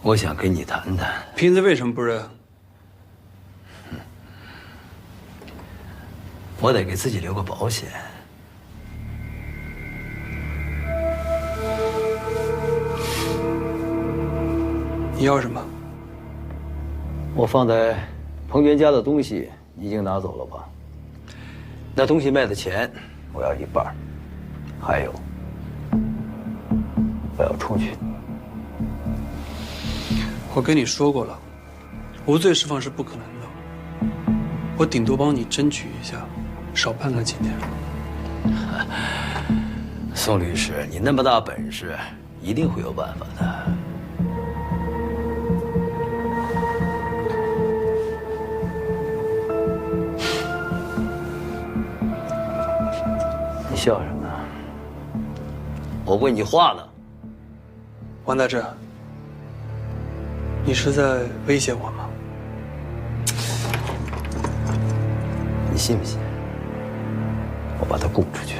我想跟你谈谈。瓶子为什么不扔？我得给自己留个保险。你要什么？我放在彭娟家的东西已经拿走了吧？那东西卖的钱我要一半，还有我要出去。我跟你说过了，无罪释放是不可能的。我顶多帮你争取一下，少判个几年。宋律师，你那么大本事，一定会有办法的。你笑什么呢？我问你话呢。王大志，你是在威胁我吗？你信不信？我把他供出去。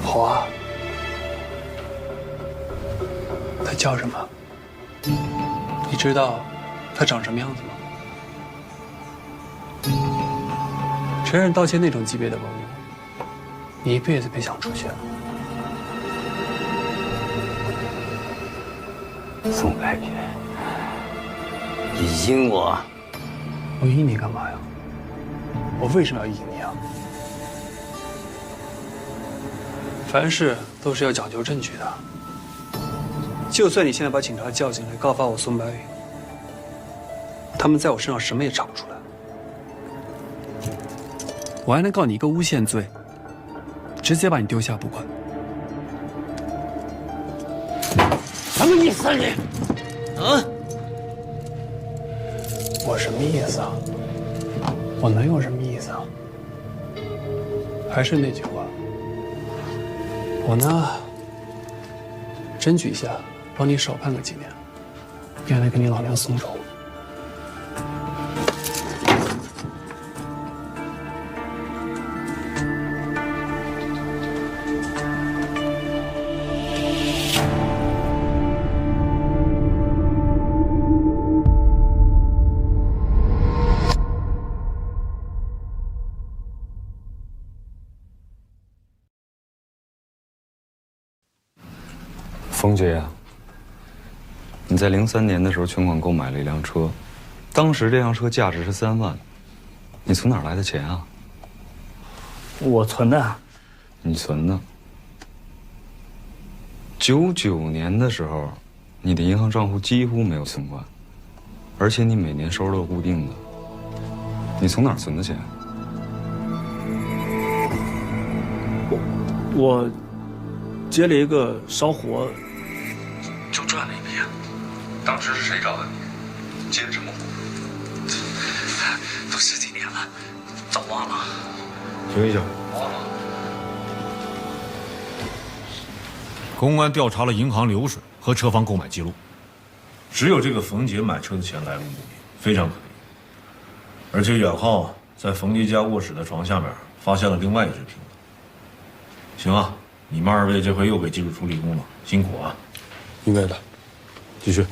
好啊。他叫什么？你知道他长什么样子吗？承认盗窃那种级别的文物，你一辈子别想出去了。宋白云，你阴我！我阴你干嘛呀？我为什么要阴你啊？凡事都是要讲究证据的。就算你现在把警察叫进来告发我宋白云，他们在我身上什么也查不出来。我还能告你一个诬陷罪，直接把你丢下不管。什么意思啊你？啊？我什么意思啊？我能有什么意思啊？还是那句话，我呢，争取一下，帮你少判个几年，别来跟你老娘松手。冯杰啊，你在03年的时候全款购买了一辆车，当时这辆车价值是3万，你从哪儿来的钱啊？我存的。你存的。99年的时候，你的银行账户几乎没有存款，而且你每年收入都固定的，你从哪儿存的钱？我接了一个烧活，就赚了一笔啊！当时是谁找的你？接的什么活？都10几年了，早忘了。停一下。公安调查了银行流水和车房购买记录，只有这个冯杰买车的钱来路不明，非常可疑。而且远浩在冯杰家卧室的床下面发现了另外一只瓶子。行啊，你们2位这回又给技术处理功了，辛苦啊！应该的，继续。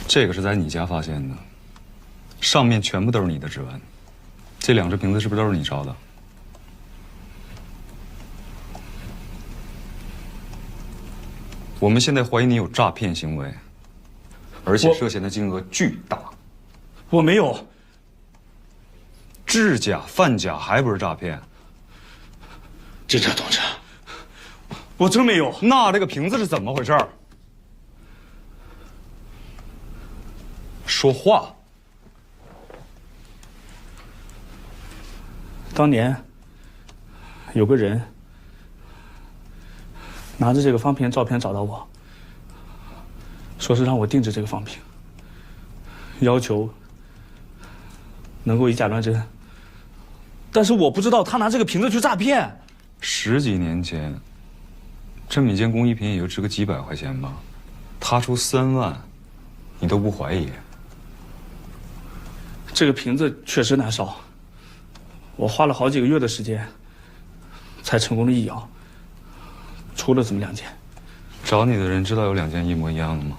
这个是在你家发现的，上面全部都是你的指纹。这2只瓶子是不是都是你烧的？我们现在怀疑你有诈骗行为，而且涉嫌的金额巨大。我没有。制假、贩假还不是诈骗？警察同志，我真没有。那这个瓶子是怎么回事？说话。当年有个人拿着这个方瓶照片找到我，说是让我定制这个方瓶，要求能够以假乱真。但是我不知道他拿这个瓶子去诈骗。10几年前，这么一件工艺品也就值个几百块钱吧，他出3万，你都不怀疑？这个瓶子确实难烧，我花了好几个月的时间，才成功的一窑，出了这么2件。找你的人知道有2件一模一样的吗？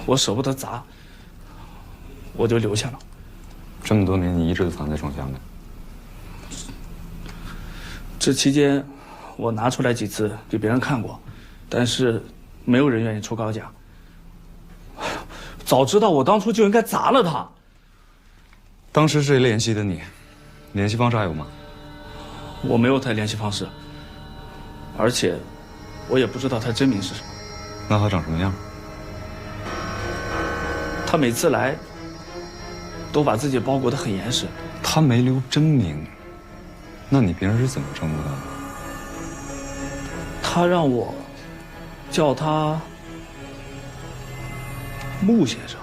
我舍不得砸，我就留下了。这么多年，你一直都藏在床下面。这期间，我拿出来几次给别人看过，但是没有人愿意出高价。早知道我当初就应该砸了它。当时谁联系的你？联系方式还有吗？我没有他联系方式，而且我也不知道他真名是什么。那他长什么样？他每次来，都把自己包裹得很严实。他没留真名，那你平时是怎么称呼他的？他让我叫他穆先生。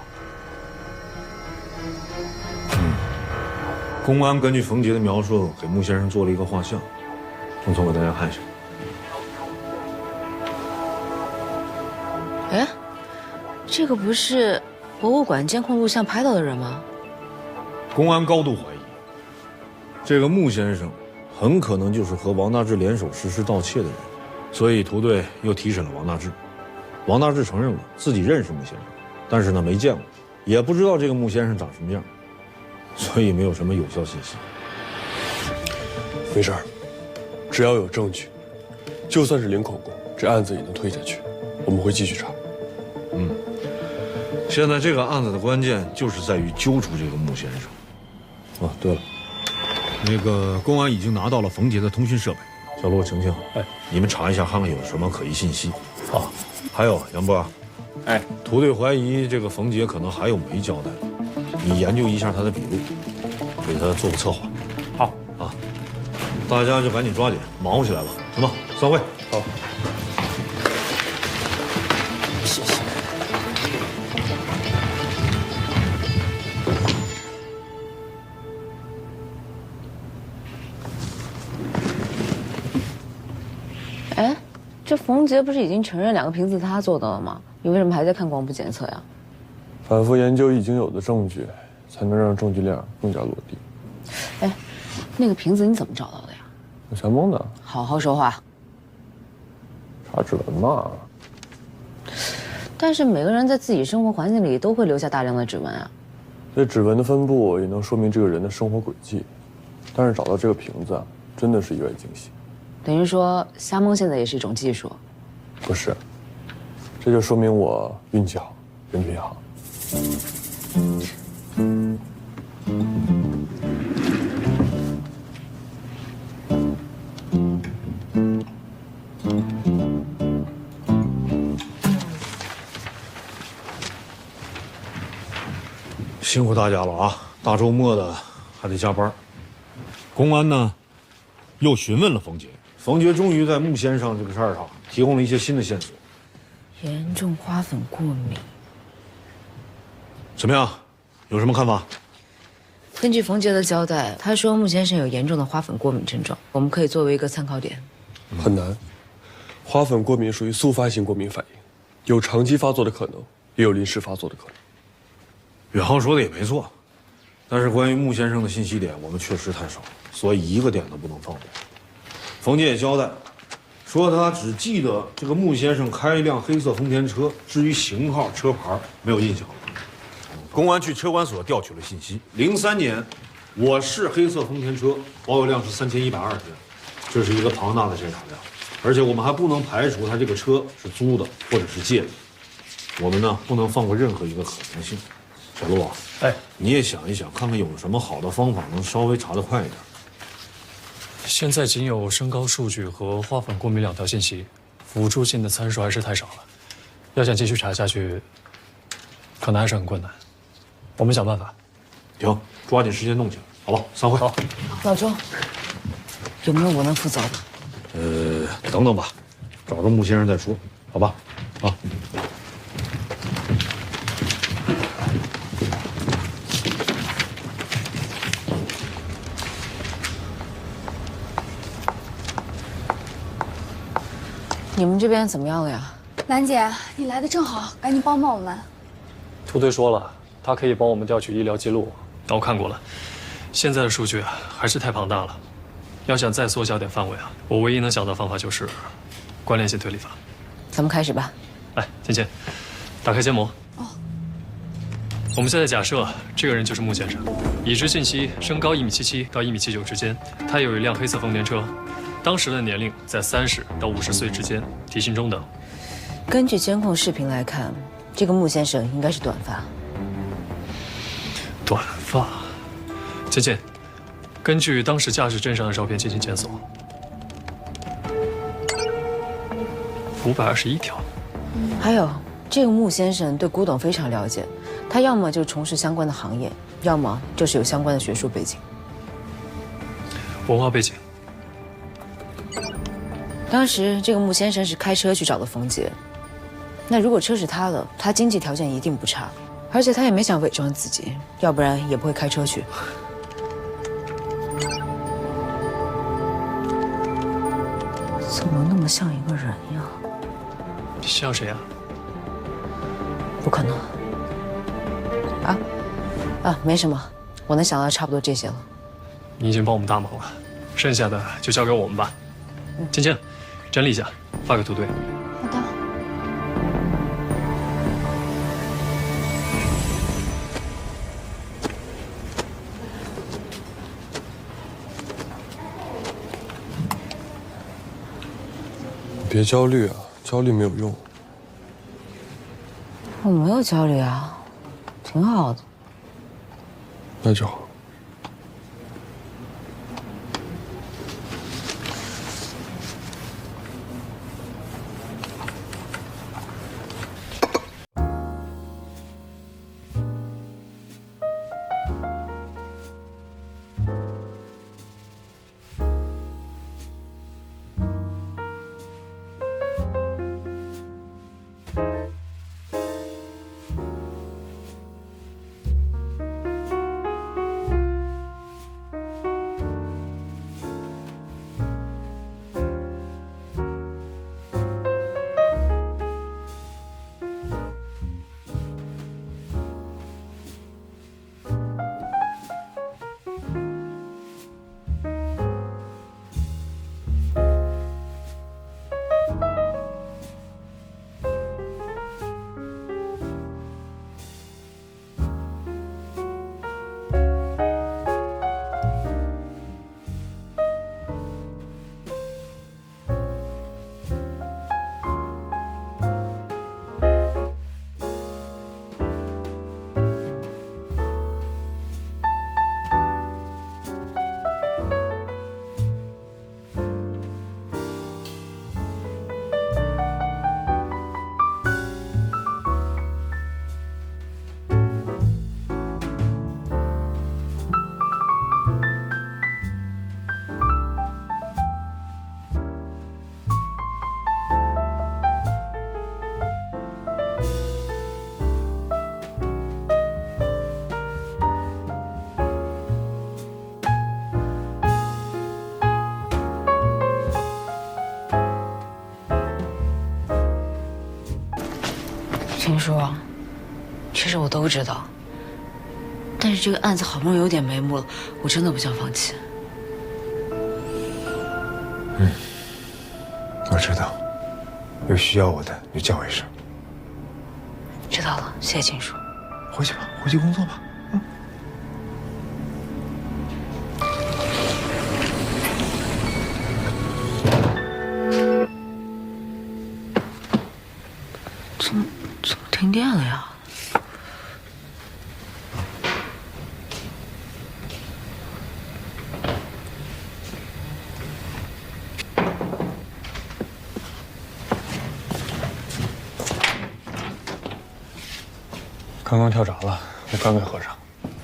公安根据冯杰的描述，给穆先生做了一个画像，钟聪给大家看一下。哎，这个不是博物馆监控录像拍到的人吗？公安高度怀疑，这个穆先生很可能就是和王大治联手实施盗窃的人，所以图队又提审了王大治。王大治承认了自己认识穆先生，但是呢没见过，也不知道这个穆先生长什么样，所以没有什么有效信息。没事儿，只要有证据，就算是零口供，这案子也能推下去。我们会继续查。现在这个案子的关键就是在于揪出这个穆先生。哦，对了，那个公安已经拿到了冯杰的通讯设备。小陆、晴晴，你们查一下，看看有什么可疑信息。好。还有杨波，图队怀疑这个冯杰可能还有没交代，你研究一下他的笔录，给他做个策划。好啊，大家就赶紧抓紧忙活起来吧。行吧，散会。好。谢谢。哎，这冯杰不是已经承认2个瓶子他做的了吗？你为什么还在看光谱检测呀？反复研究已经有的证据，才能让证据链更加落地。哎，那个瓶子你怎么找到的呀？我瞎蒙的。好好说话。查指纹嘛。但是每个人在自己生活环境里都会留下大量的指纹啊。这指纹的分布也能说明这个人的生活轨迹，但是找到这个瓶子，真的是意外惊喜。等于说瞎蒙现在也是一种技术。不是，这就说明我运气好，人品好。辛苦大家了啊！大周末的还得加班。公安呢，又询问了冯杰，冯杰终于在穆先生这个事儿上提供了一些新的线索。严重花粉过敏。怎么样？有什么看法？根据冯杰的交代，他说穆先生有严重的花粉过敏症状，我们可以作为一个参考点。很难，花粉过敏属于速发性过敏反应，有长期发作的可能，也有临时发作的可能。远浩说的也没错，但是关于穆先生的信息点，我们确实太少，所以一个点都不能放过。冯杰也交代，说他只记得这个穆先生开一辆黑色丰田车，至于型号、车牌没有印象了。公安去车管所调取了信息，03年，我市黑色丰田车保有量是3120天，这是一个庞大的检查量，而且我们还不能排除他这个车是租的或者是借的，我们呢不能放过任何一个可能性。小陆啊，你也想一想，看看有什么好的方法能稍微查得快一点。现在仅有身高数据和花粉过敏2条信息，辅助性的参数还是太少了。要想继续查下去，可能还是很困难。我们想办法。行，抓紧时间弄起来，好吧？散会。好，老周，有没有我能负责的？等等吧，找着穆先生再说，好吧？啊。你们这边怎么样了呀？兰姐，你来的正好，赶紧帮帮我们。兔队说了，他可以帮我们调取医疗记录，但我看过了，现在的数据还是太庞大了。要想再缩小点范围啊，我唯一能想到的方法就是关联性推理法。咱们开始吧。来，芊芊，打开建模。哦。我们现在假设这个人就是穆先生，已知信息：身高1.77米到1.79米之间，他有一辆黑色丰田车，当时的年龄在30到50岁之间，体型中等。根据监控视频来看，这个穆先生应该是短发。短发。芊芊，根据当时驾驶证上的照片进行检索。521条。还有，这个穆先生对古董非常了解，他要么就从事相关的行业，要么就是有相关的学术背景。文化背景。当时这个穆先生是开车去找的冯杰，那如果车是他的，他经济条件一定不差，而且他也没想伪装自己，要不然也不会开车去。怎么那么像一个人呀？像谁啊？不可能。没什么，我能想到差不多这些了。你已经帮我们大忙了，剩下的就交给我们吧。芊芊，整理一下，发给兔队。好的。别焦虑啊，焦虑没有用。我没有焦虑啊，挺好的。那就好。秦叔，其实我都知道，但是这个案子好不容易有点眉目了，我真的不想放弃。我知道，有需要我的你就叫我一声。知道了，谢谢秦叔。回去吧，回去工作吧。怎么停电了呀？刚刚跳闸了，我刚给合上。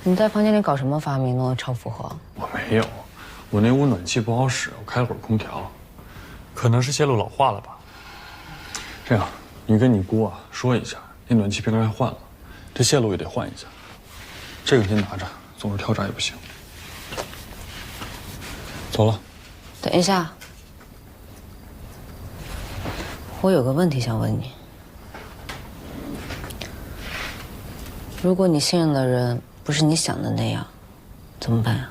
你在房间里搞什么发明呢？超负荷？我没有，我那屋暖气不好使，我开了会儿空调，可能是线路老化了吧。这样，你跟你姑说一下，那暖气片该换了，这线路也得换一下。这个先拿着，总是跳闸也不行。走了。等一下，我有个问题想问你。如果你信任的人不是你想的那样，怎么办呀？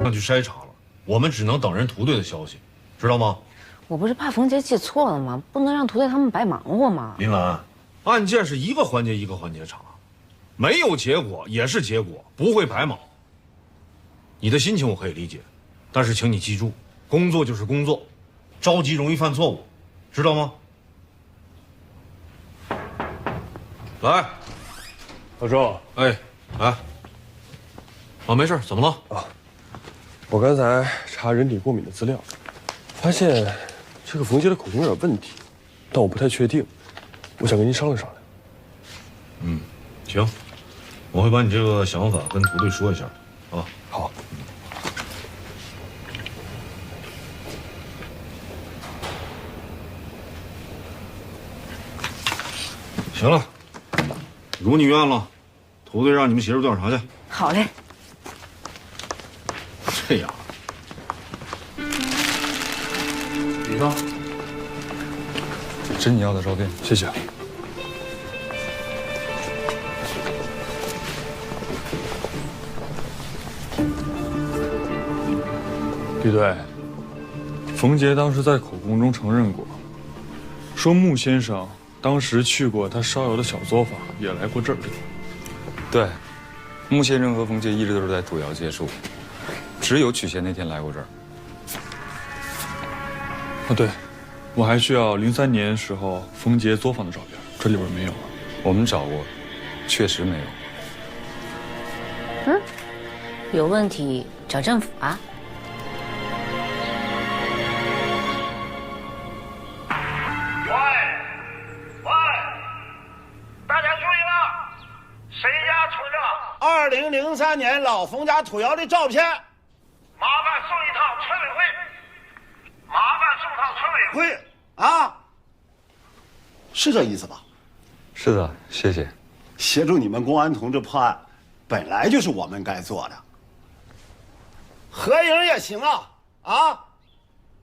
上去筛查了，我们只能等人涂队的消息，知道吗？我不是怕冯杰记错了吗？不能让涂队他们白忙活吗？林兰，案件是一个环节一个环节查，没有结果也是结果，不会白忙。你的心情我可以理解，但是请你记住，工作就是工作，着急容易犯错误，知道吗？来，老周，哎，来。啊，没事，怎么了？啊，我刚才查人体过敏的资料，发现这个冯杰的口供有点问题，但我不太确定，我想跟您商量商量。嗯，行，我会把你这个想法跟涂队说一下，啊。好。行了，如你愿了，涂队让你们协助调查去。好嘞。这样，李刚，这是你要的照片，谢谢。李队，冯杰当时在口供中承认过，说穆先生当时去过他烧窑的小作坊，也来过这里。对，穆先生和冯杰一直都是在土窑接触。只有曲贤那天来过这儿。啊，对，我还需要03年时候冯杰作坊的照片，这里边没有了。我们找过，确实没有。嗯，有问题找政府啊。喂，大家注意了，谁家存着2003年老冯家土窑的照片？麻烦送一趟村委会，麻烦送趟村委会啊！是这意思吧？是的，谢谢。协助你们公安同志破案，本来就是我们该做的。合影也行啊，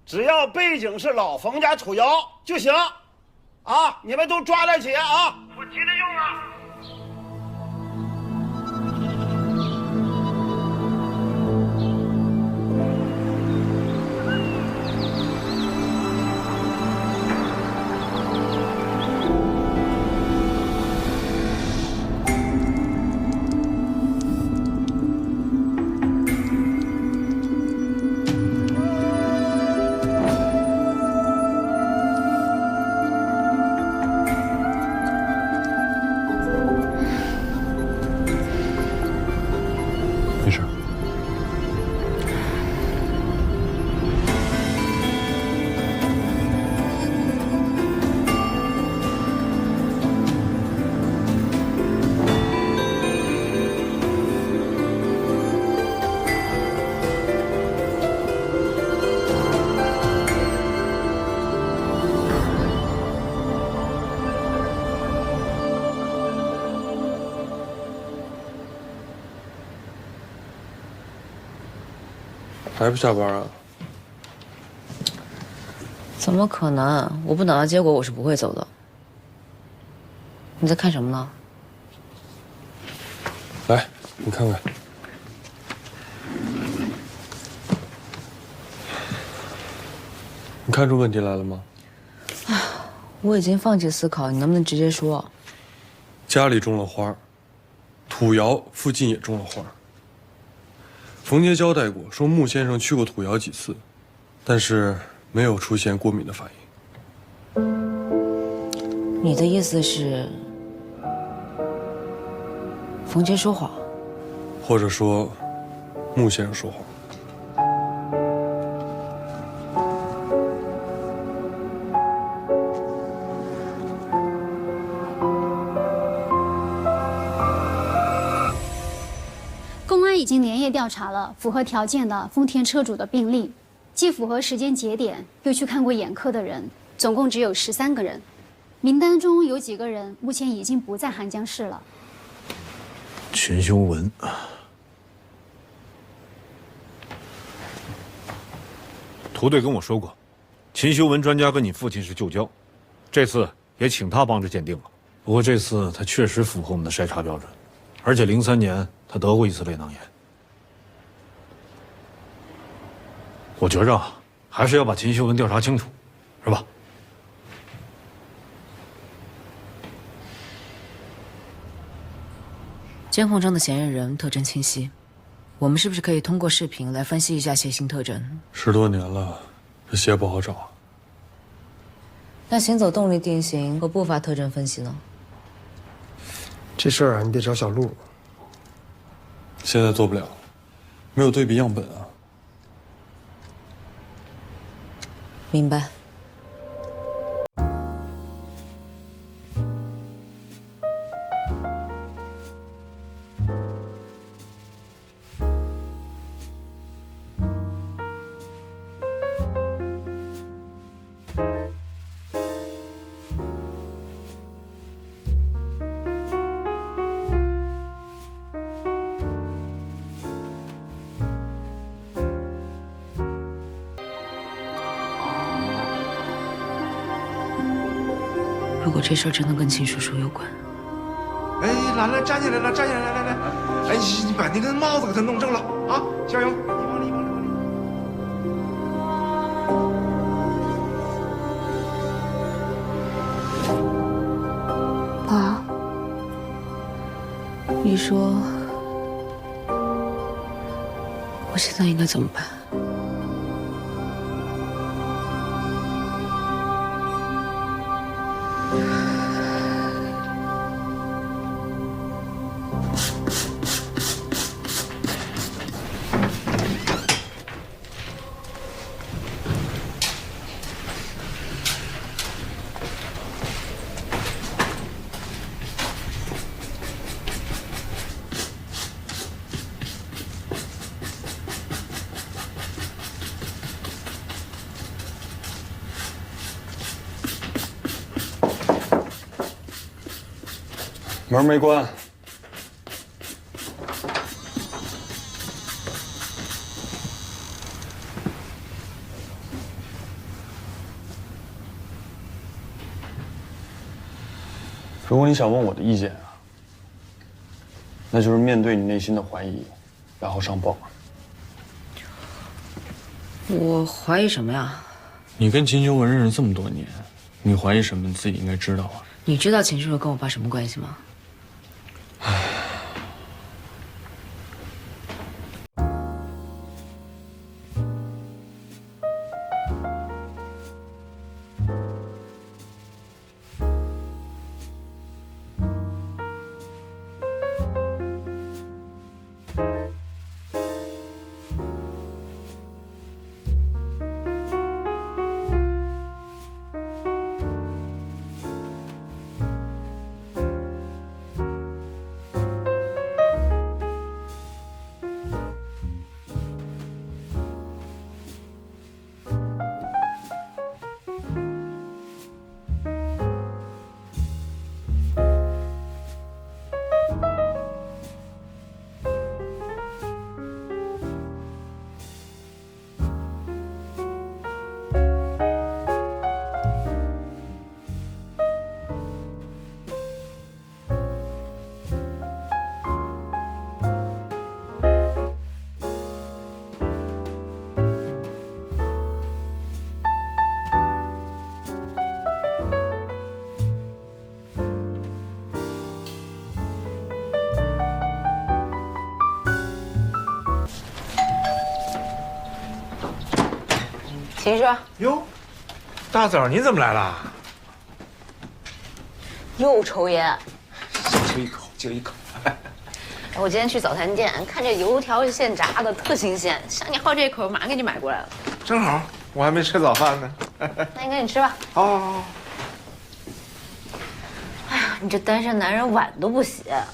只要背景是老冯家土窑就行，啊，你们都抓点紧啊，我急着用啊。没事。还不下班啊？怎么可能？我不等到结果，我是不会走的。你在看什么呢？来，你看看。你看出问题来了吗？我已经放弃思考，你能不能直接说？家里种了花，土窑附近也种了花。冯杰交代过，说穆先生去过土窑几次，但是没有出现过敏的反应。你的意思是，冯杰说谎，或者说，穆先生说谎。公安已经连夜调查了符合条件的丰田车主的病历，既符合时间节点，又去看过眼科的人，总共只有13个人。名单中有几个人目前已经不在韩江市了。秦修文，涂队跟我说过，秦修文专家跟你父亲是旧交，这次也请他帮着鉴定了。不过这次他确实符合我们的筛查标准，而且03年他得过一次胃囊炎。我觉着还是要把秦修文调查清楚，是吧？监控中的嫌疑人特征清晰，我们是不是可以通过视频来分析一下血型特征10多年了，这鞋不好找。那行走动力定型和步伐特征分析呢？这事儿啊，你得找小陆。现在做不了，没有对比样本啊。明白。如果这事儿真的跟秦叔叔有关，哎，来，站起来了，站起来，来，哎，你把那个帽子给他弄正了啊！加油！往里。爸，你说我现在应该怎么办？门没关。如果你想问我的意见啊，那就是面对你内心的怀疑，然后上报。我怀疑什么呀？你跟秦修文认识这么多年，你怀疑什么？你自己应该知道啊。你知道秦叔叔跟我爸什么关系吗？秦叔，哟，大早你怎么来了？又抽烟。就一口，就一口。我今天去早餐店，看这油条是现炸的，特新鲜。想你好这口，马上给你买过来了。正好，我还没吃早饭呢。那你赶紧吃吧。好。哎呀，你这单身男人碗都不洗。啊，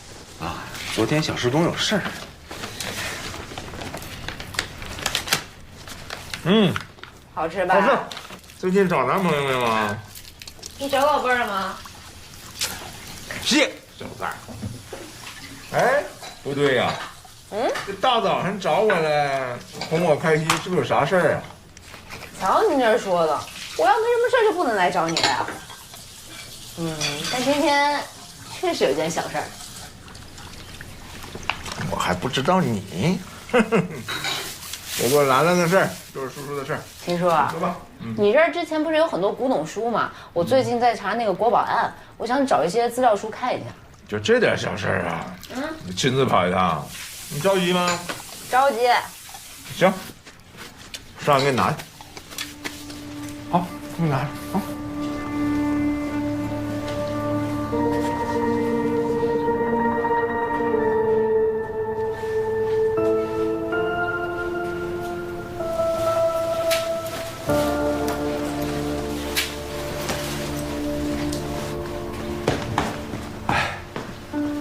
昨天小石东有事儿。好吃吧？好吃。最近找男朋友没有啊？你找老伴儿了吗？谢小三。哎，不对呀。这大早上找我来哄我开心，是不是有啥事儿啊？瞧你这说的，我要没什么事儿就不能来找你了呀。但今天确实有件小事儿。我还不知道你。不过兰兰的事儿就是叔叔的事儿。秦叔啊，说吧。你这儿之前不是有很多古董书吗？我最近在查那个国宝案，我想找一些资料书看一下。就这点小事儿啊？你亲自跑一趟，你着急吗？着急。行，上去给你拿去。好，给你拿去啊。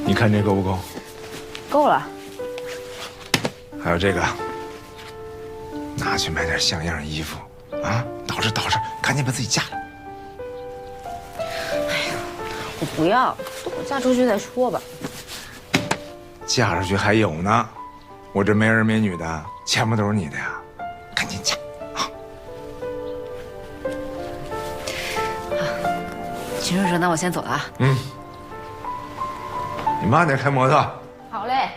你看这够不够？够了。还有这个，拿去买点像样衣服啊！捯饬捯饬，赶紧把自己嫁了。我不要，等我嫁出去再说吧。嫁出去还有呢，我这没儿没女的，钱不都是你的呀？赶紧嫁啊！秦叔叔，那我先走了啊。你慢点开摩托。好嘞。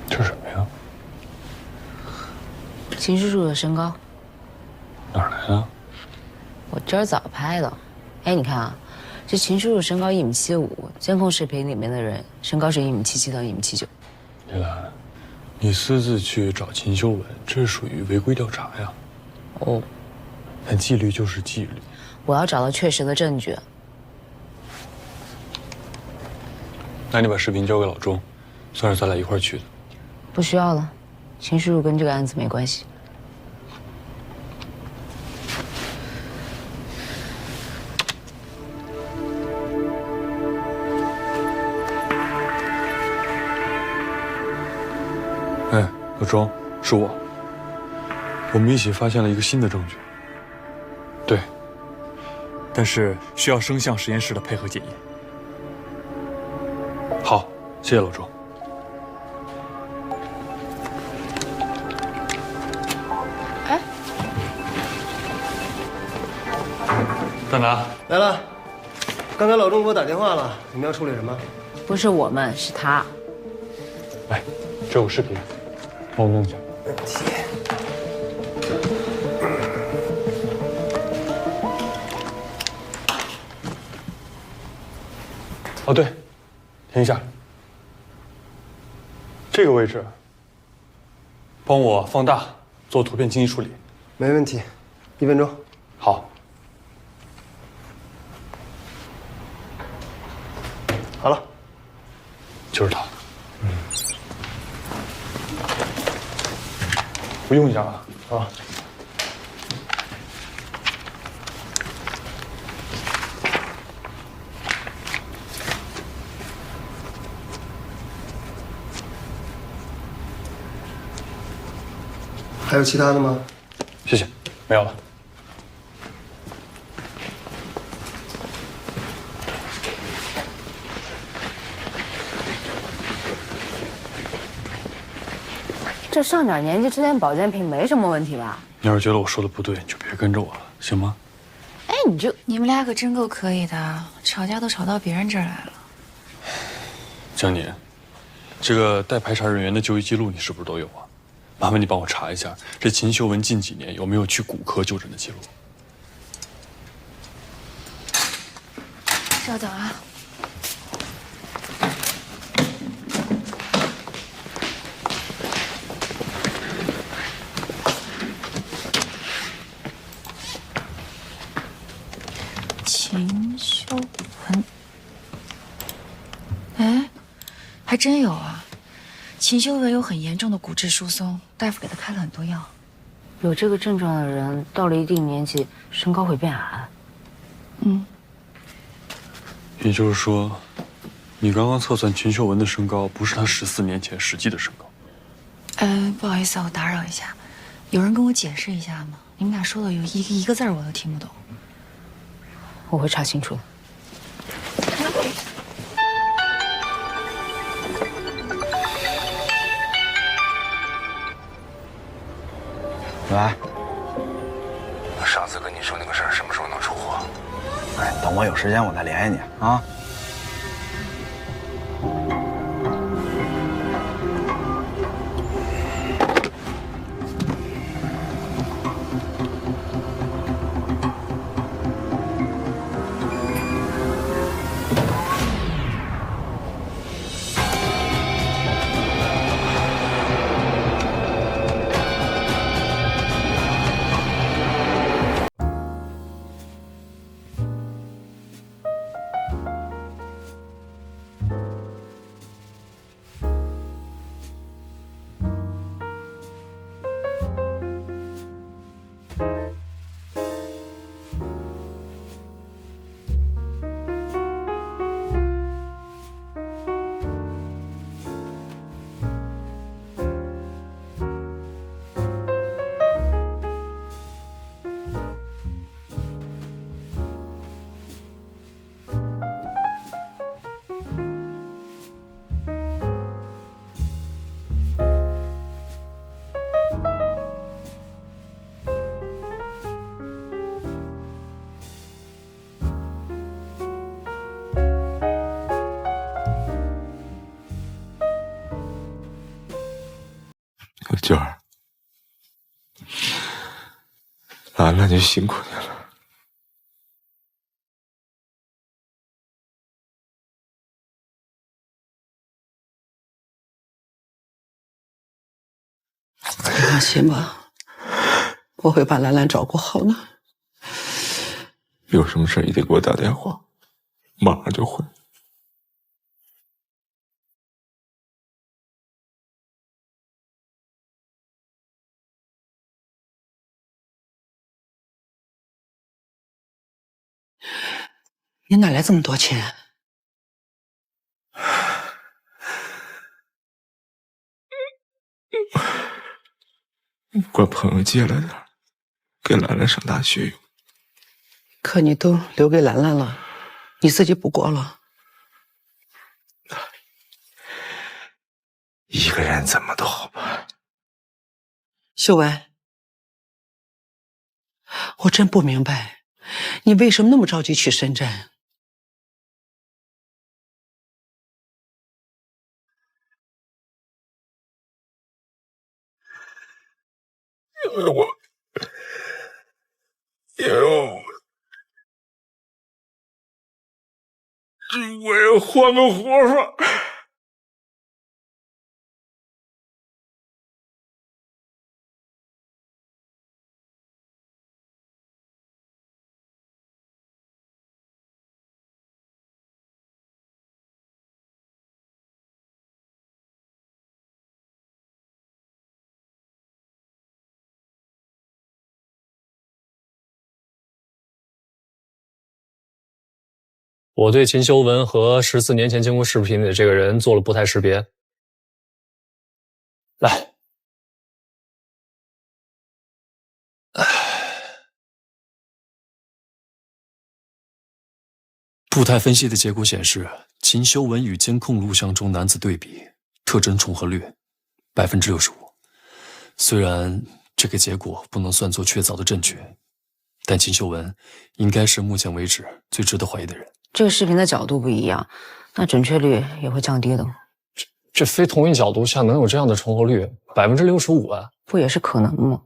这什么呀？秦叔叔的身高。哪儿来的？我今儿早拍的。哎，你看啊，这秦叔叔身高1.75米，监控视频里面的人身高是1.77米到1.79米。李兰，你私自去找秦修文，这属于违规调查呀。哦。但纪律就是纪律。我要找到确实的证据。那你把视频交给老钟，算是咱俩一块儿去的。不需要了，秦叔叔跟这个案子没关系。哎，老钟，是我。我们一起发现了一个新的证据。对，但是需要声像实验室的配合检验。好，谢谢老周。哎，大拿来了。刚才老钟给我打电话了，你们要处理什么？不是我们，是他。来，这有视频，帮我弄一下。没问题。哦，对，停一下，这个位置，帮我放大，做图片清晰处理。没问题，1分钟。好。好了，就是他。我用一下啊。啊。还有其他的吗？谢谢，没有了。这上点年纪吃点保健品没什么问题吧？你要是觉得我说的不对，你就别跟着我了，行吗？哎，你们俩可真够可以的，吵架都吵到别人这儿来了。江年，这个待排查人员的就医记录你是不是都有啊？麻烦你帮我查一下，这秦秀文近几年有没有去骨科就诊的记录？稍等啊。秦秀文，哎，还真有啊。秦秀文有很严重的骨质疏松，大夫给他开了很多药。有这个症状的人，到了一定年纪，身高会变矮。嗯，也就是说，你刚刚测算秦秀文的身高不是她14年前实际的身高。不好意思啊，我打扰一下，有人跟我解释一下吗？你们俩说的有一个字儿我都听不懂。我会查清楚的。喂，我上次跟你说那个事儿什么时候能出货？哎，等我有时间我再联系你啊。娟儿，兰兰就辛苦你了。你放心吧，我会把兰兰照顾好的。有什么事一定给我打电话，马上就回。你哪来这么多钱？管朋友借了点，给兰兰上大学用。可你都留给兰兰了，你自己不过了。一个人怎么都好吧。秀文，我真不明白，你为什么那么着急去深圳？因为我要换个活法。我对秦修文和14年前监控视频里的这个人做了步态识别。来，步态分析的结果显示，秦修文与监控录像中男子对比，特征重合率65%。虽然这个结果不能算作确凿的正确，但秦修文应该是目前为止最值得怀疑的人。这个视频的角度不一样，那准确率也会降低的。这非同一角度下能有这样的重合率？65%啊，不也是可能吗？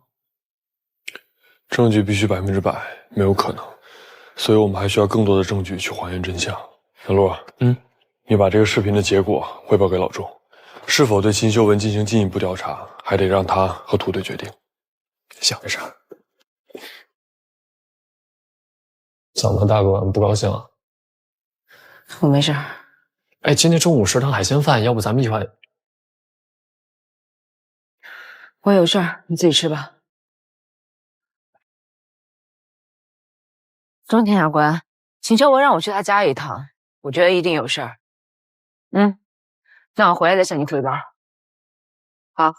证据必须100%，没有可能，所以我们还需要更多的证据去还原真相。小陆，你把这个视频的结果汇报给老钟，是否对秦修文进行进一步调查，还得让他和土队决定。行，没事。怎么，大哥，你不高兴啊？我没事。哎，今天中午食堂海鲜饭，要不咱们一块？我有事儿，你自己吃吧。钟检察官，秦修文让我去他家一趟，我觉得一定有事儿。那我回来再向你汇报。好。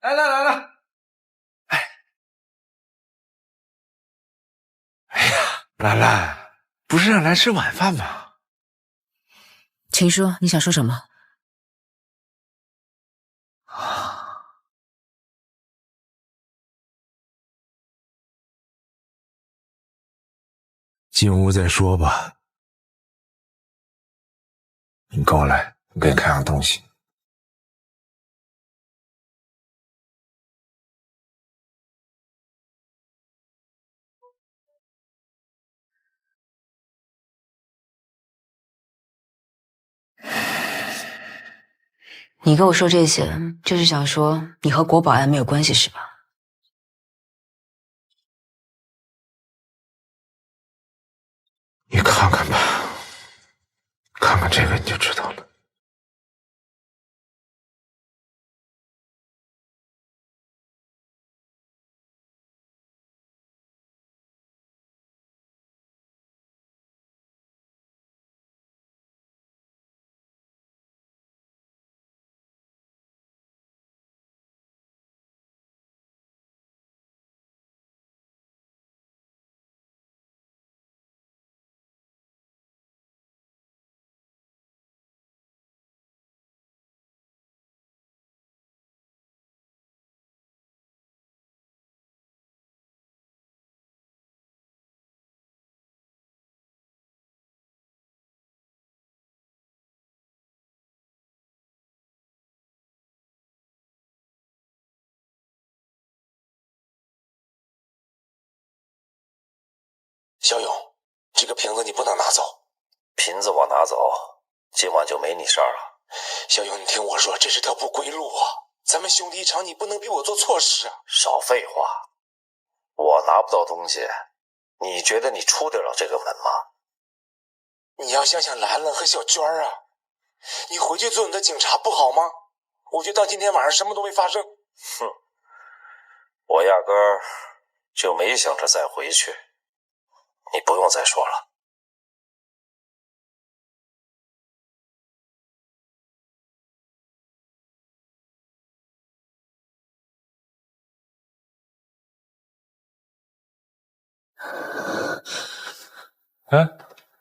来了，来了！哎呀，兰兰，不是让来吃晚饭吗？秦叔，你想说什么？进屋再说吧。你跟我来，我给你看样东西。你跟我说这些，就是想说你和国保安没有关系是吧？你看看吧，看看这个你就知道了。小勇，这个瓶子你不能拿走。瓶子我拿走，今晚就没你事儿了。小勇，你听我说，这是条不归路啊！咱们兄弟一场，你不能逼我做错事啊！少废话，我拿不到东西，你觉得你出得了这个门吗？你要想想兰兰和小娟啊，你回去做你的警察不好吗？我觉得到今天晚上什么都没发生。哼，我压根儿就没想着再回去，你不用再说了。哎，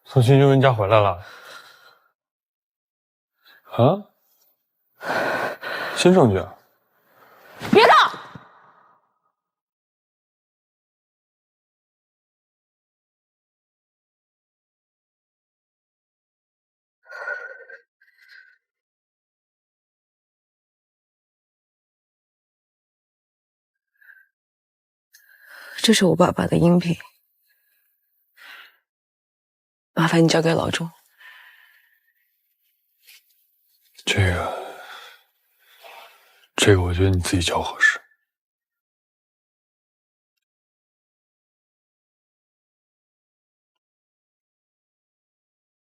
从新军文家回来了。啊？新证据？别动！这是我爸爸的音频，麻烦你交给老钟。这个，我觉得你自己交合适。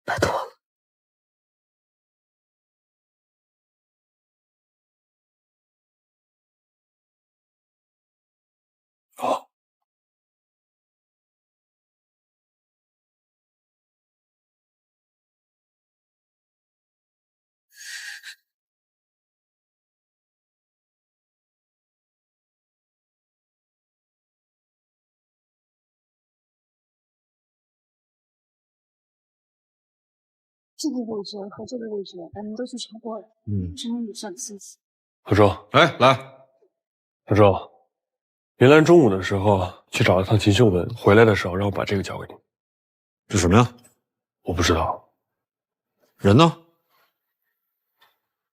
拜托了。好。这个位置和这个位置咱们都去查过了，没有什么有效的信息。老周，来，老周，林兰中午的时候去找了趟秦秀文，回来的时候让我把这个交给你。这什么呀？我不知道。人呢？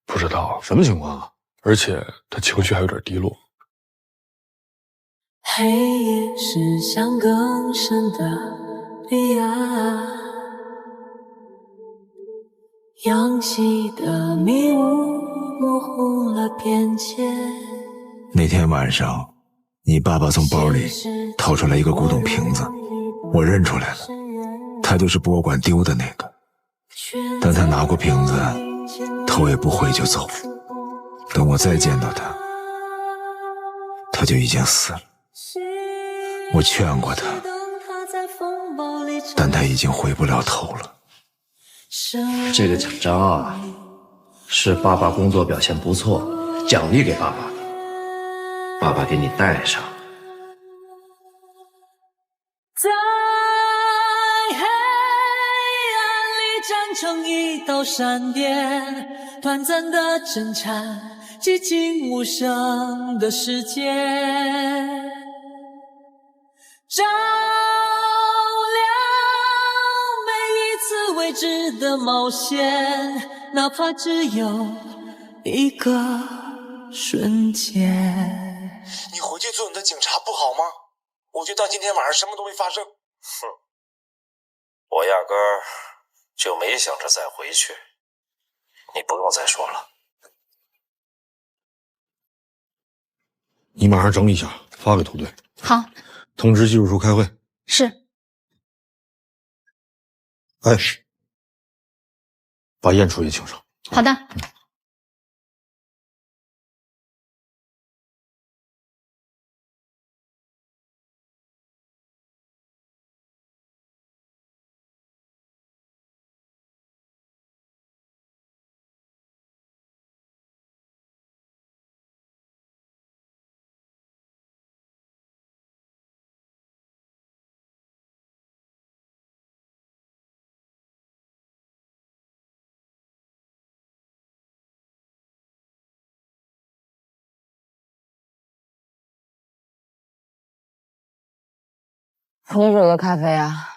不知道。什么情况啊？而且他情绪还有点低落。黑夜是向更深的彼岸，阳夕的迷雾模糊了边界。那天晚上，你爸爸从包里掏出来一个古董瓶子，我认出来了，他就是博物馆丢的那个。但他拿过瓶子，头也不回就走。等我再见到他，他就已经死了。我劝过他，但他已经回不了头了。这个奖章啊，是爸爸工作表现不错，奖励给爸爸的。爸爸给你带上。在黑暗里站成一道闪电，短暂的挣扎，寂静无声的世界，照亮每一次未知的冒险，哪怕只有一个瞬间。你回去做你的警察不好吗？我觉得到今天晚上什么都没发生。哼，我压根儿就没想着再回去，你不用再说了。你马上整理一下，发给团队。好，通知技术处开会。是。哎，把燕初也请上。好的。你煮的咖啡啊？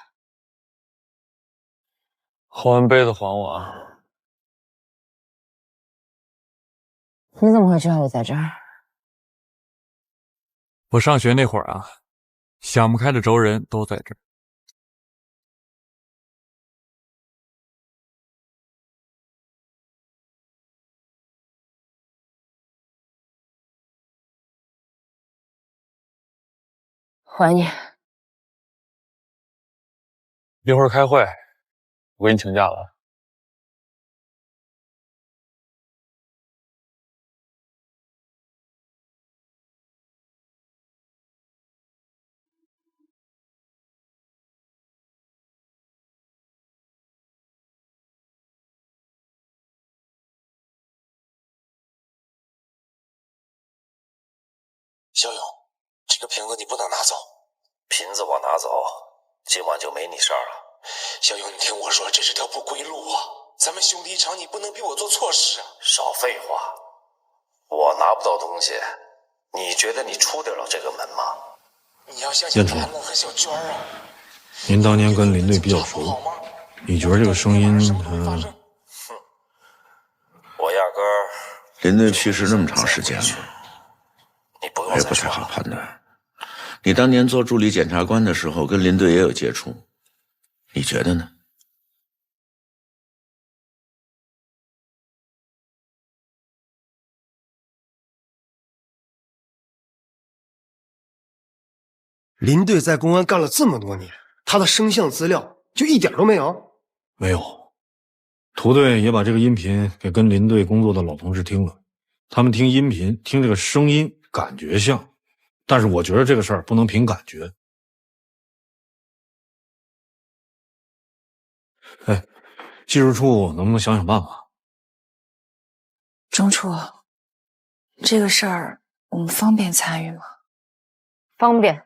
喝完杯子还我啊！你怎么会知道我在这儿？我上学那会儿啊，想不开的轴人都在这儿。还你。一会儿开会，我给你请假了。小勇，这个瓶子你不能拿走。瓶子我拿走，今晚就没你事儿了。小勇，你听我说，这是条不归路啊！咱们兄弟一场，你不能逼我做错事啊！少废话，我拿不到东西，你觉得你出得了这个门吗？你要相信兰兰和小娟啊！您当年跟林队比较熟，你觉得这个声音，我压根儿林队去世那么长时间了。我也不太好判断。你当年做助理检察官的时候，跟林队也有接触，你觉得呢？林队在公安干了这么多年，他的声像资料就一点都没有？没有。涂队也把这个音频给跟林队工作的老同事听了，他们听音频，听这个声音，感觉像。但是我觉得这个事儿不能凭感觉。哎，技术处能不能想想办法？钟处，这个事儿我们方便参与吗？方便。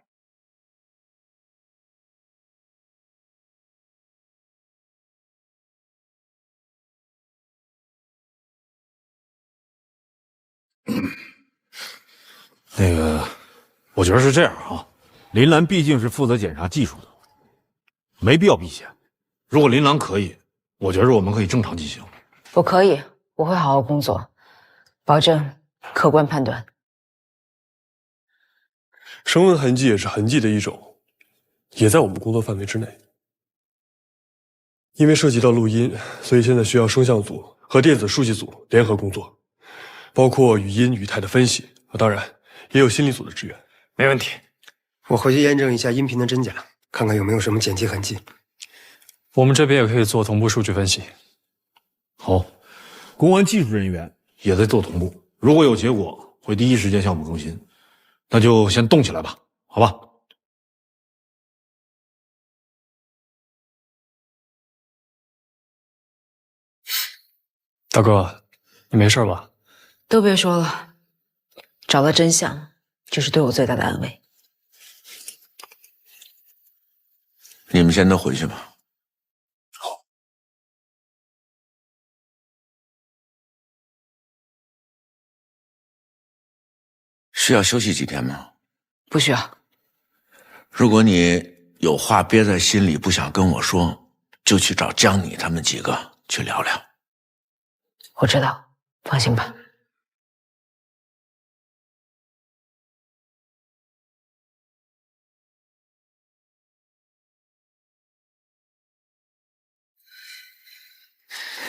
那个，我觉得是这样啊，林兰毕竟是负责检查技术的，没必要避嫌。如果林兰可以，我觉得我们可以正常进行。我可以，我会好好工作，保证客观判断。声纹痕迹也是痕迹的一种，也在我们工作范围之内。因为涉及到录音，所以现在需要声像组和电子数据组联合工作，包括语音语态的分析，当然也有心理组的支援。没问题，我回去验证一下音频的真假，看看有没有什么剪辑痕迹。我们这边也可以做同步数据分析。好，公安技术人员也在做同步，如果有结果，会第一时间向我们更新。那就先动起来吧，好吧？大哥，你没事吧？都别说了，找到真相，这是对我最大的安慰。你们先都回去吧。需要休息几天吗？不需要。如果你有话憋在心里不想跟我说，就去找江你他们几个去聊聊。我知道，放心吧。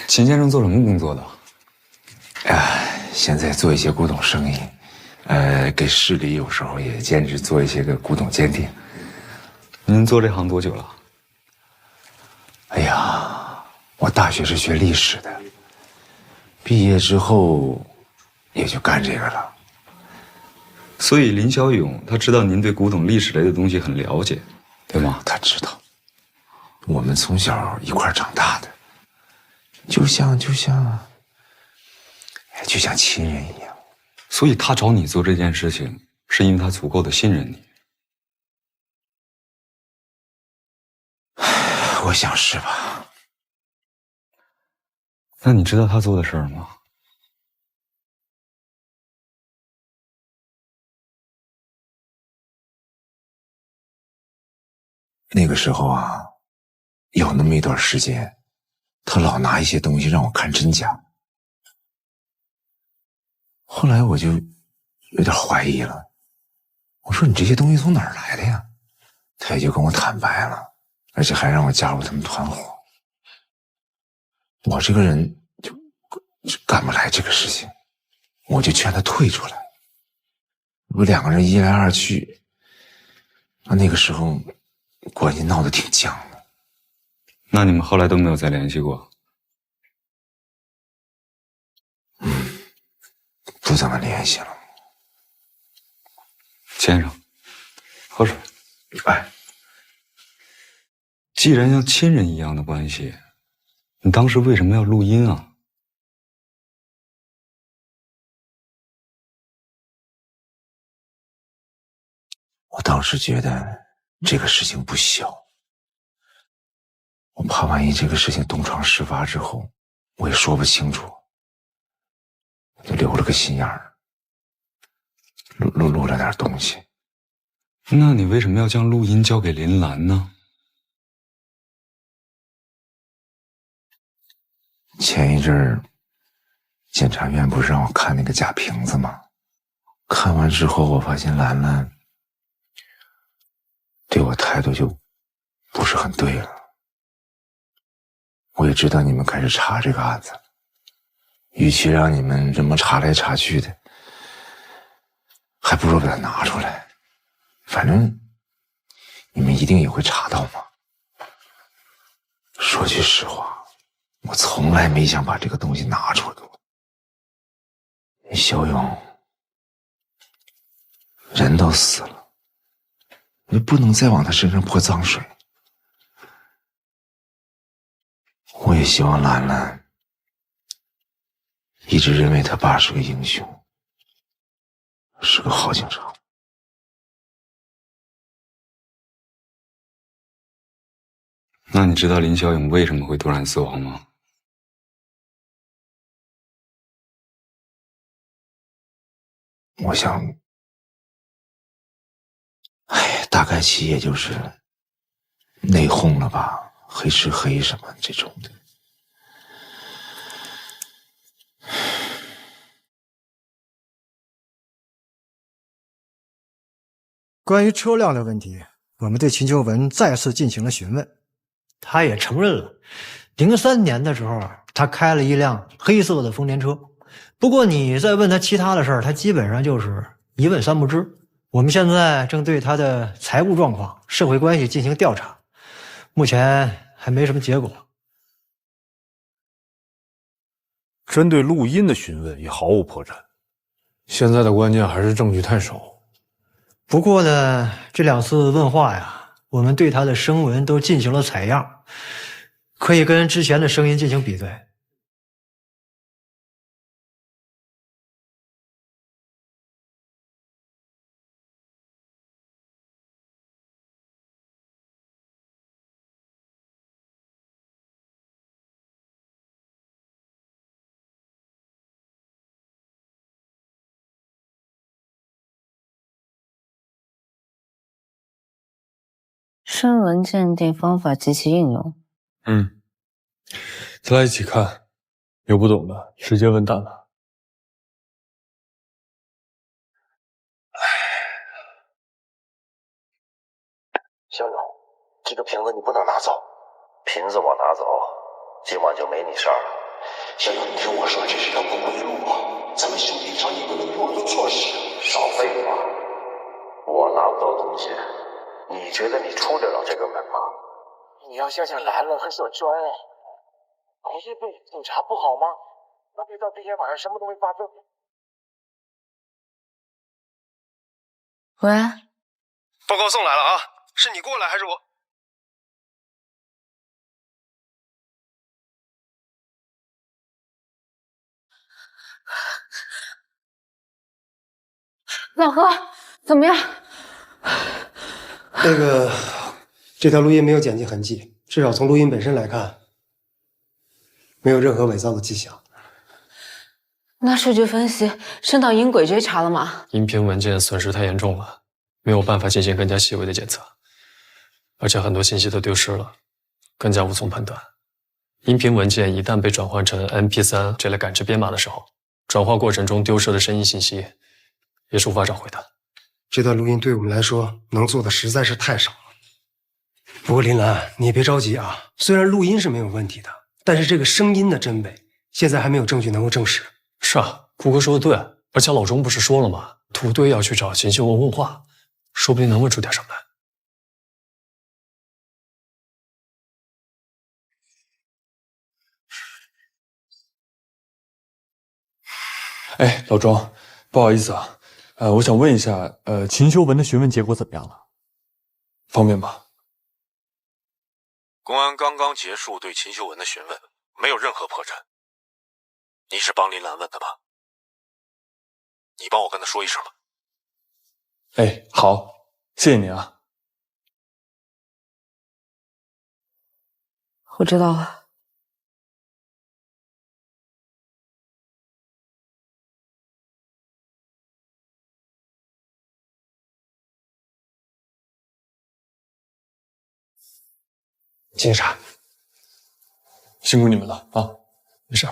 秦先生做什么工作的？现在做一些古董生意，给市里有时候也兼职做一些个古董鉴定。您做这行多久了？哎呀，我大学是学历史的，毕业之后也就干这个了。所以林小勇他知道您对古董历史类的东西很了解，对吗？他知道，我们从小一块长大的，就像亲人一样。所以他找你做这件事情，是因为他足够的信任你。我想是吧？那你知道他做的事儿吗？那个时候啊，有那么一段时间，他老拿一些东西让我看真假。后来我就有点怀疑了，我说你这些东西从哪儿来的呀？他也就跟我坦白了，而且还让我加入他们团伙。我这个人就干不来这个事情，我就劝他退出来。我两个人一来二去，那个时候关系闹得挺僵的。那你们后来都没有再联系过？不怎么联系了。先生，喝水。哎，既然像亲人一样的关系，你当时为什么要录音啊？我当时觉得这个事情不小，我怕万一这个事情东窗事发之后，我也说不清楚，就留了个心眼儿，录了点东西。那你为什么要将录音交给林兰呢？前一阵儿，检察院不是让我看那个假瓶子吗？看完之后，我发现兰兰对我态度就不是很对了。我也知道你们开始查这个案子，与其让你们这么查来查去的，还不如把它拿出来。反正你们一定也会查到嘛。说句实话，我从来没想把这个东西拿出来过。肖勇，人都死了，我就不能再往他身上泼脏水。我也希望兰兰一直认为他爸是个英雄，是个好警察。那你知道林小勇为什么会突然死亡吗？我想，大概其也就是内讧了吧，黑吃黑什么这种的。关于车辆的问题，我们对秦秋文再次进行了询问，他也承认了，03年的时候，他开了一辆黑色的丰田车。不过你再问他其他的事儿，他基本上就是一问三不知。我们现在正对他的财务状况、社会关系进行调查，目前还没什么结果。针对录音的询问也毫无破绽。现在的关键还是证据太少。不过呢，这2次问话呀，我们对他的声纹都进行了采样，可以跟之前的声音进行比对。声纹鉴定方法及其应用。咱俩一起看，有不懂的直接问大拿。小勇，这个瓶子你不能拿走，瓶子我拿走，今晚就没你事儿了。小勇，你听我说，这是条不归路啊！咱们兄弟一场，你不能对我做错事。少废话，我拿不到东西，你觉得你出得了这个门吗？你要想想兰兰和小娟，熬夜被警察不好吗？那别到今天晚上什么都没发生。喂，报告送来了啊，是你过来还是我？老何，怎么样？那个，这条录音没有剪辑痕迹，至少从录音本身来看，没有任何伪造的迹象。那数据分析升到音轨这一查了吗？音频文件损失太严重了，没有办法进行更加细微的检测，而且很多信息都丢失了，更加无从判断。音频文件一旦被转换成 MP3 这类感知编码的时候，转化过程中丢失的声音信息也是无法找回的。这段录音对我们来说能做的实在是太少了。不过林兰，你也别着急啊，虽然录音是没有问题的，但是这个声音的真伪，现在还没有证据能够证实。是啊，顾哥说的对，而且老钟不是说了吗？土堆要去找秦秀文问话，说不定能问出点什么来。哎，老庄，不好意思啊，我想问一下，秦修文的询问结果怎么样了？方便吗？公安刚刚结束对秦秀文的询问，没有任何破绽。你是帮林兰问的吧？你帮我跟他说一声吧。哎，好，谢谢你啊。我知道了。警察，辛苦你们了啊，没事。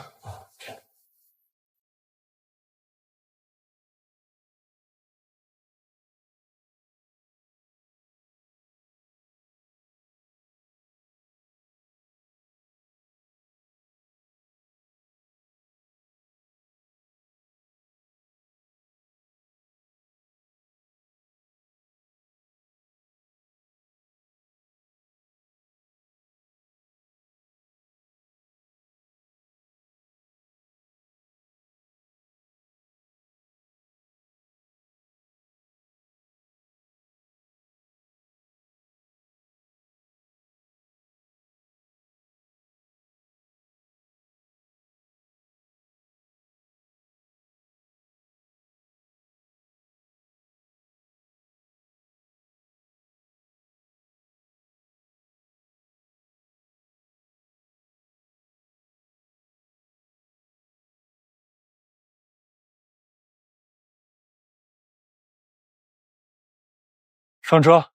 上车。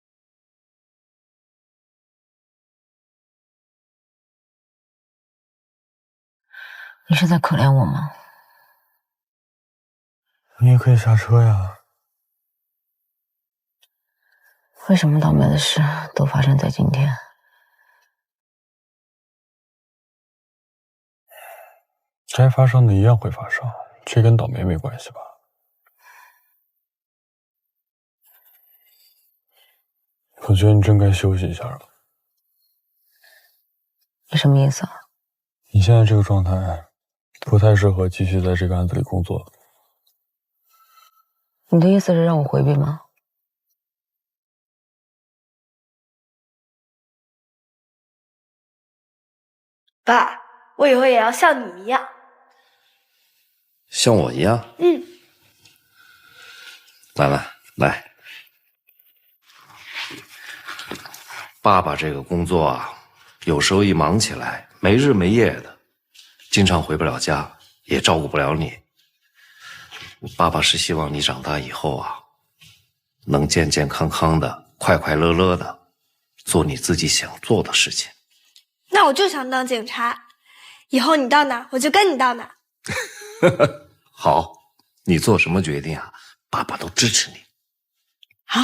你是在可怜我吗？你也可以下车呀。为什么倒霉的事都发生在今天？该发生的一样会发生，这跟倒霉没关系吧？我觉得你真该休息一下了。你什么意思啊？你现在这个状态，不太适合继续在这个案子里工作。你的意思是让我回避吗？爸，我以后也要像你一样。像我一样。兰兰，来，爸爸这个工作啊，有时候一忙起来，没日没夜的，经常回不了家，也照顾不了你。爸爸是希望你长大以后啊，能健健康康的、快快乐乐的，做你自己想做的事情。那我就想当警察，以后你到哪我就跟你到哪。好，你做什么决定啊，爸爸都支持你。好。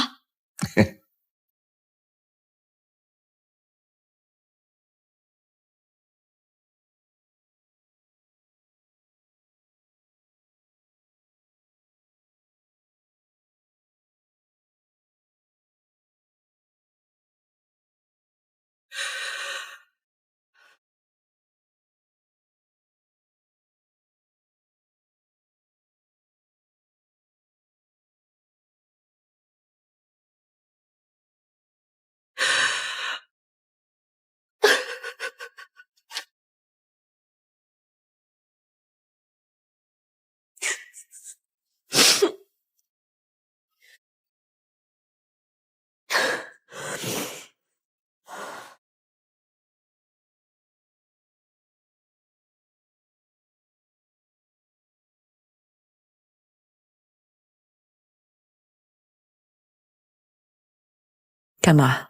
干嘛？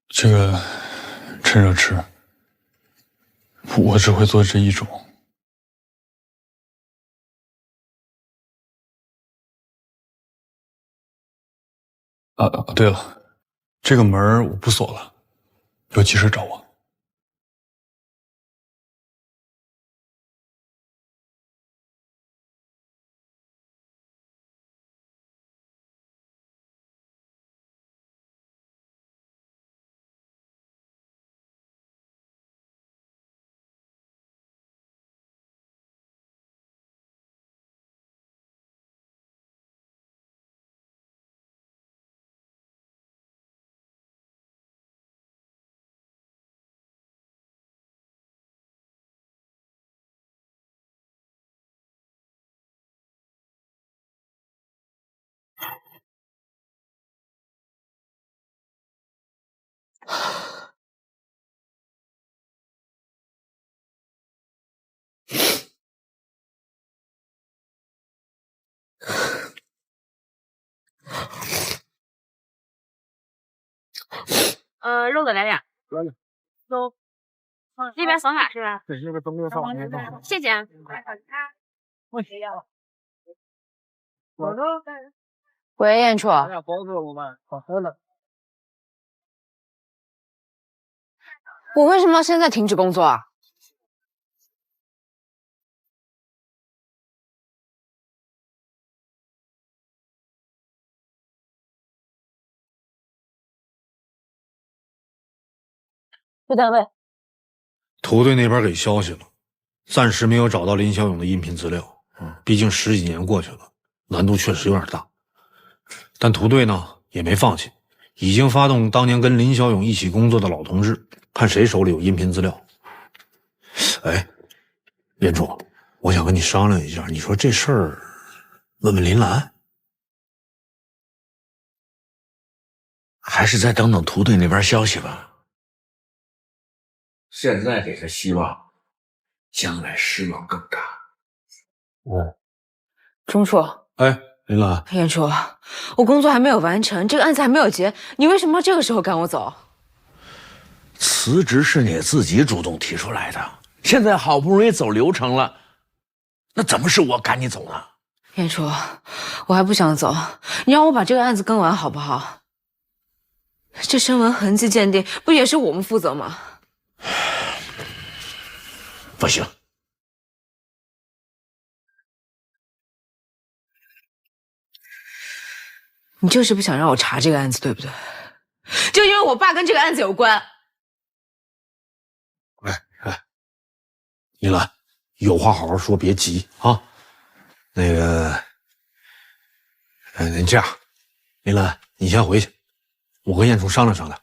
这个趁热吃，我只会做这一种。对了，这个门我不锁了，有急事找我。肉的来俩。走。那边扫码是吧？对，那个东边扫码。谢谢啊。喂，燕楚。咱俩包子我们好喝了。我为什么要现在停止工作啊？回单位。图队那边给消息了，暂时没有找到林小勇的音频资料。毕竟10几年过去了，难度确实有点大。但图队呢也没放弃，已经发动当年跟林小勇一起工作的老同志，看谁手里有音频资料。哎，连主，我想跟你商量一下，你说这事儿问问林兰，还是再等等图队那边消息吧。现在给他希望，将来失望更大。钟楚。哎，林兰。燕楚，我工作还没有完成，这个案子还没有结，你为什么要这个时候赶我走？辞职是你自己主动提出来的，现在好不容易走流程了，那怎么是我赶你走呢？燕楚，我还不想走，你让我把这个案子更完好不好？这声纹痕迹鉴定不也是我们负责吗？不行。你就是不想让我查这个案子，对不对？就因为我爸跟这个案子有关。林兰，有话好好说，别急啊。那个，这样，林兰，你先回去，我跟燕楚商量商量，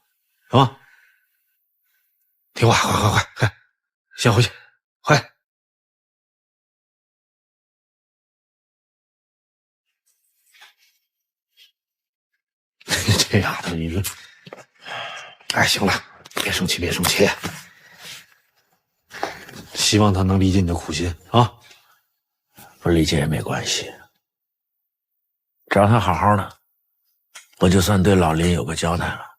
行吗？听话，快，先回去，快。这样的，你说，哎，行了，别生气。希望他能理解你的苦心啊。不理解也没关系，只要他好好的，我就算对老林有个交代了。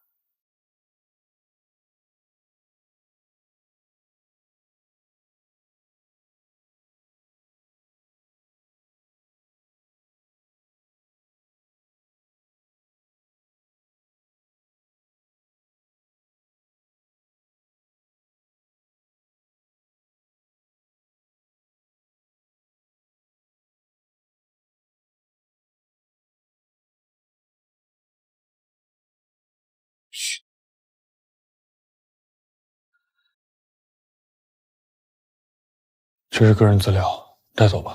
这是个人资料，带走吧。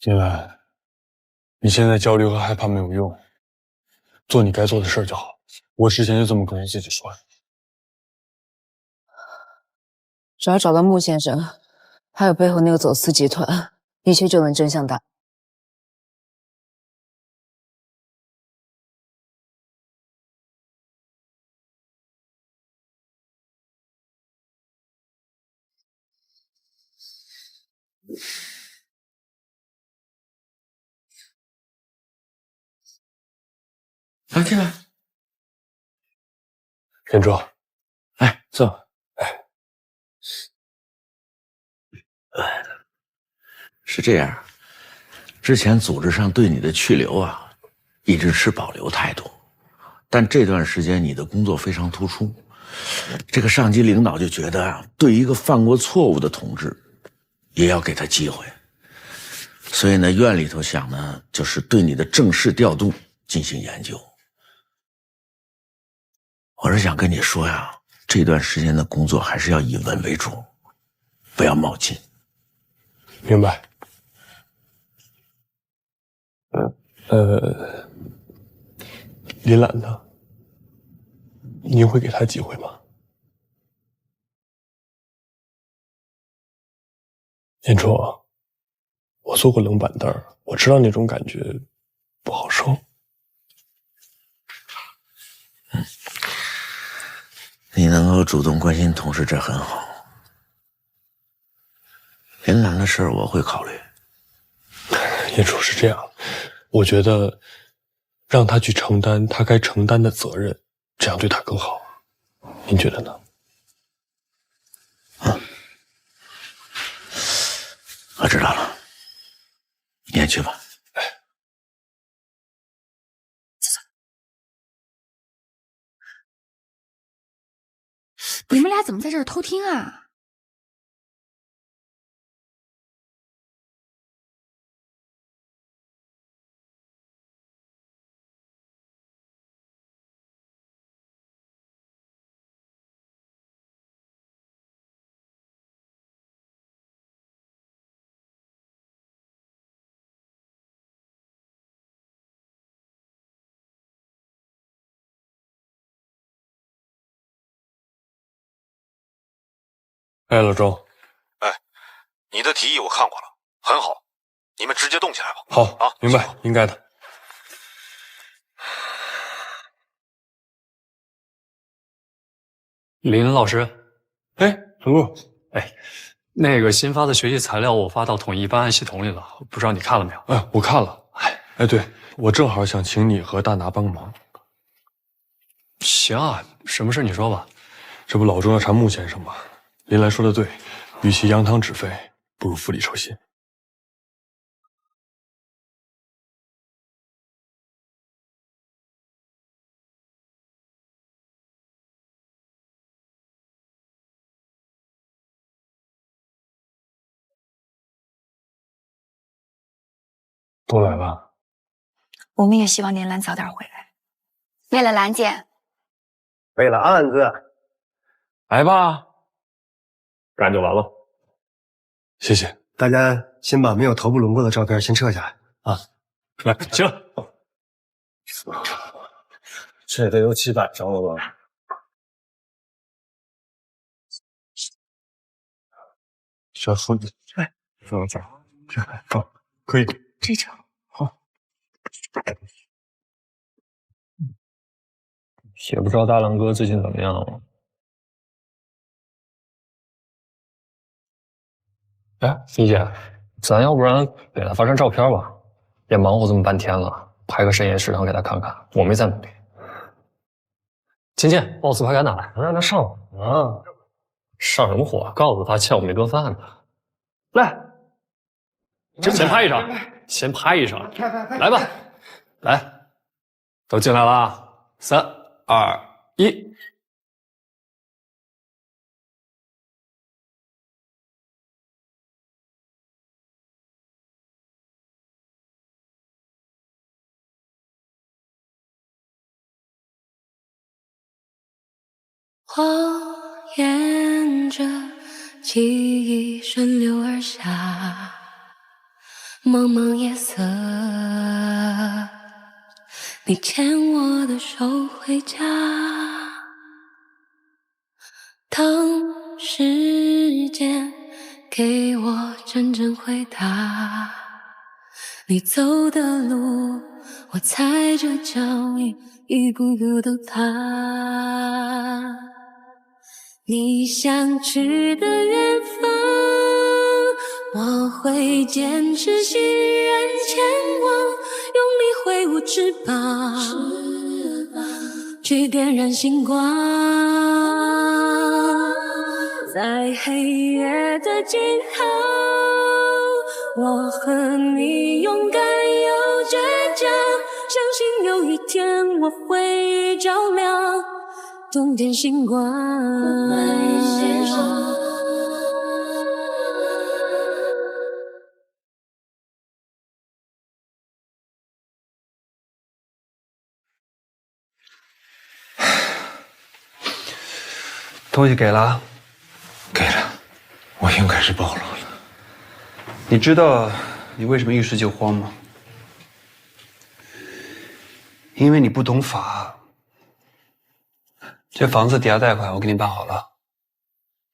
金兰，你现在焦虑和害怕没有用，做你该做的事就好。我之前就这么跟我自己说的。只要找到穆先生，还有背后那个走私集团，一切就能真相大。来，进来。燕卓，哎，坐。是这样，之前组织上对你的去留啊，一直持保留态度，但这段时间你的工作非常突出，这个上级领导就觉得啊，对一个犯过错误的同志，也要给他机会，所以呢，院里头想呢，就是对你的正式调动进行研究。我是想跟你说呀，这段时间的工作还是要以稳为主，不要冒进。明白。林兰呢？你会给他机会吗？燕初，我坐过冷板凳，我知道那种感觉不好受。你能够主动关心同事，这很好。林兰的事儿我会考虑。燕初是这样，我觉得让他去承担他该承担的责任，这样对他更好。您觉得呢？我知道了，你也去吧。你们俩怎么在这儿偷听啊？哎，老周。哎，你的提议我看过了，很好，你们直接动起来吧。好啊，明白，应该的。林老师，哎，陈璐，哎，那个新发的学习材料我发到统一办案系统里了，不知道你看了没有？哎，我看了。哎，对，我正好想请你和大拿帮个忙。行啊，什么事你说吧。这不老钟要查穆先生吗？林兰说的对，与其扬汤止沸，不如釜底抽薪。都来了。我们也希望连兰早点回来。为了兰姐，为了案子，来吧，干就完了。谢谢大家，先把没有头部轮廓的照片先撤下来啊！来，起来。这得有700张了吧？小叔，哎，走，好，可以。这张好。也不知道大郎哥最近怎么样了。哎，李姐，咱要不然给他发张照片吧？也忙活这么半天了，拍个深夜食堂给他看看。我没在努力。芊芊，报四拍杆拿来，让他上啊！上什么火？告诉他欠我们一顿饭呢。来，先拍一张，先拍一张，来吧，来，都进来了啊！3、2、1。我沿着记忆顺流而下，茫茫夜色，你牵我的手回家。当时间给我真正回答，你走的路，我踩着脚印一步步都踏。你想去的远方，我会坚持信任前往，用力挥舞翅膀，去点燃星光，在黑夜的尽头，我和你勇敢又倔强，相信有一天我会照亮终点星光。东西给了？给了，我应该是暴露了。你知道你为什么遇事就慌吗？因为你不懂法。这房子抵押贷款我给你办好了。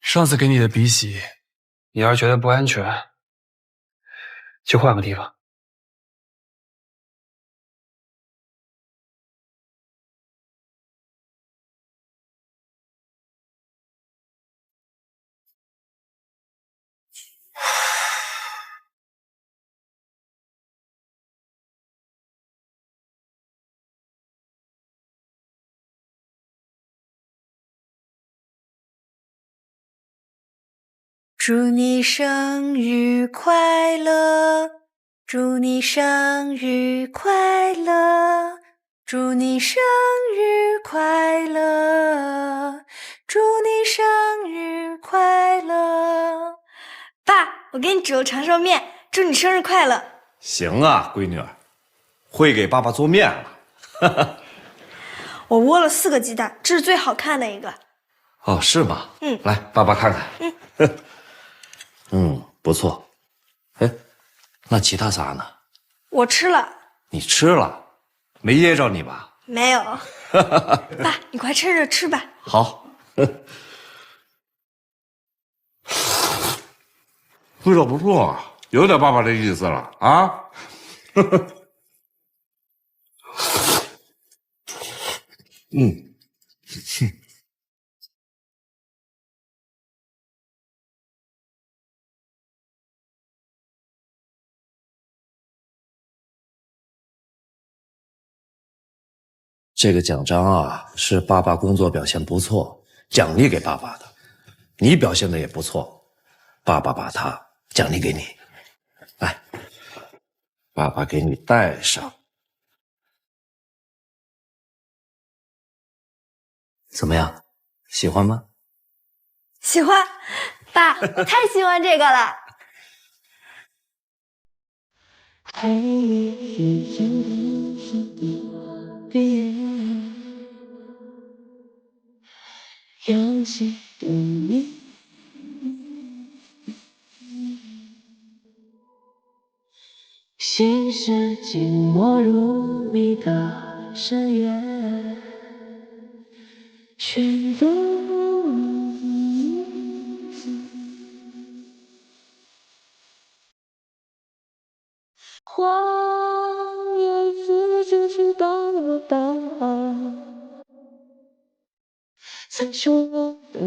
上次给你的鼻息，你要是觉得不安全，就换个地方。祝你生日快乐，祝你生日快乐，祝你生日快乐，祝你生日快乐。爸，我给你煮了长寿面，祝你生日快乐。行啊，闺女儿，会给爸爸做面了。我窝了4个鸡蛋，这是最好看的一个。哦，是吗？嗯，来，爸爸看看。不错。哎，那其他仨呢？我吃了。你吃了，没噎着你吧？没有。爸，你快趁热吃吧。好。味道不错，有点爸爸的意思了啊。这个奖章啊，是爸爸工作表现不错，奖励给爸爸的。你表现的也不错，爸爸把它奖励给你。来，爸爸给你戴上。怎么样，喜欢吗？喜欢，爸，我太喜欢这个了。游戏的你，心事静默如谜的深渊，寻不谎言自己知道了答案。曾说的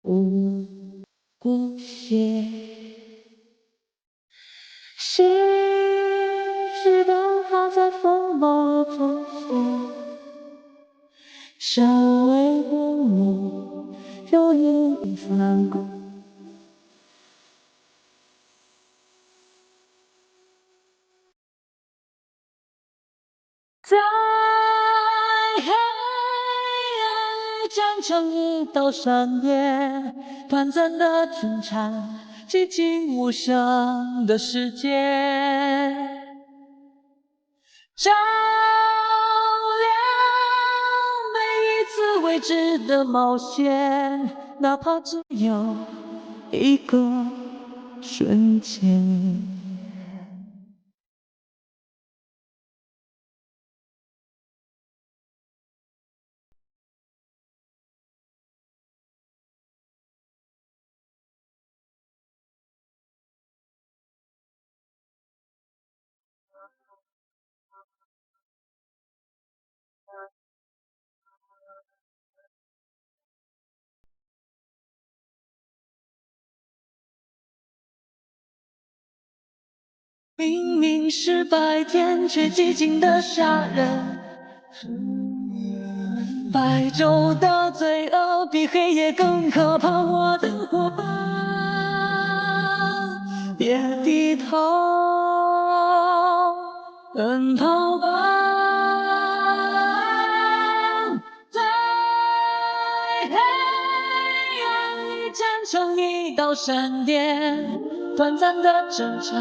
无限，谁知道它在风暴中现，身为父母有一反骨。在黑暗里站成一道闪电，短暂的挣扎，寂静无声的世界，照亮每一次未知的冒险，哪怕只有一个瞬间。明明是白天，却寂静的吓人。白昼的罪恶比黑夜更可怕，我的伙伴，别低头，奔跑吧，在黑暗里站成一道闪电，短暂的挣扎，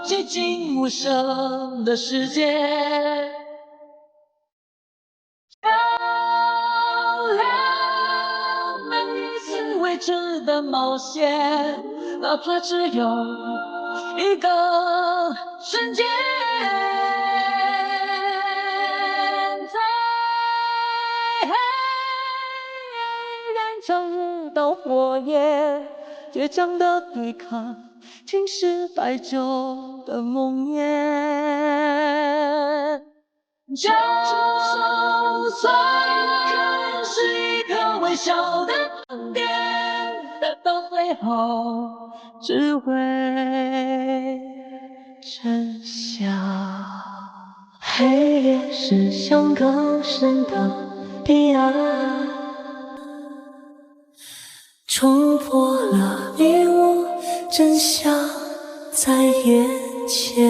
寂静无声的世界，照亮每一次未知的冒险，哪怕只有一个瞬间。在黑暗燃成一道火焰，倔强的对抗，侵蚀白昼的梦魇。就算是一个微小的盲点，但到最后只会真相。黑夜是向更深的彼岸，冲破了真相在眼前。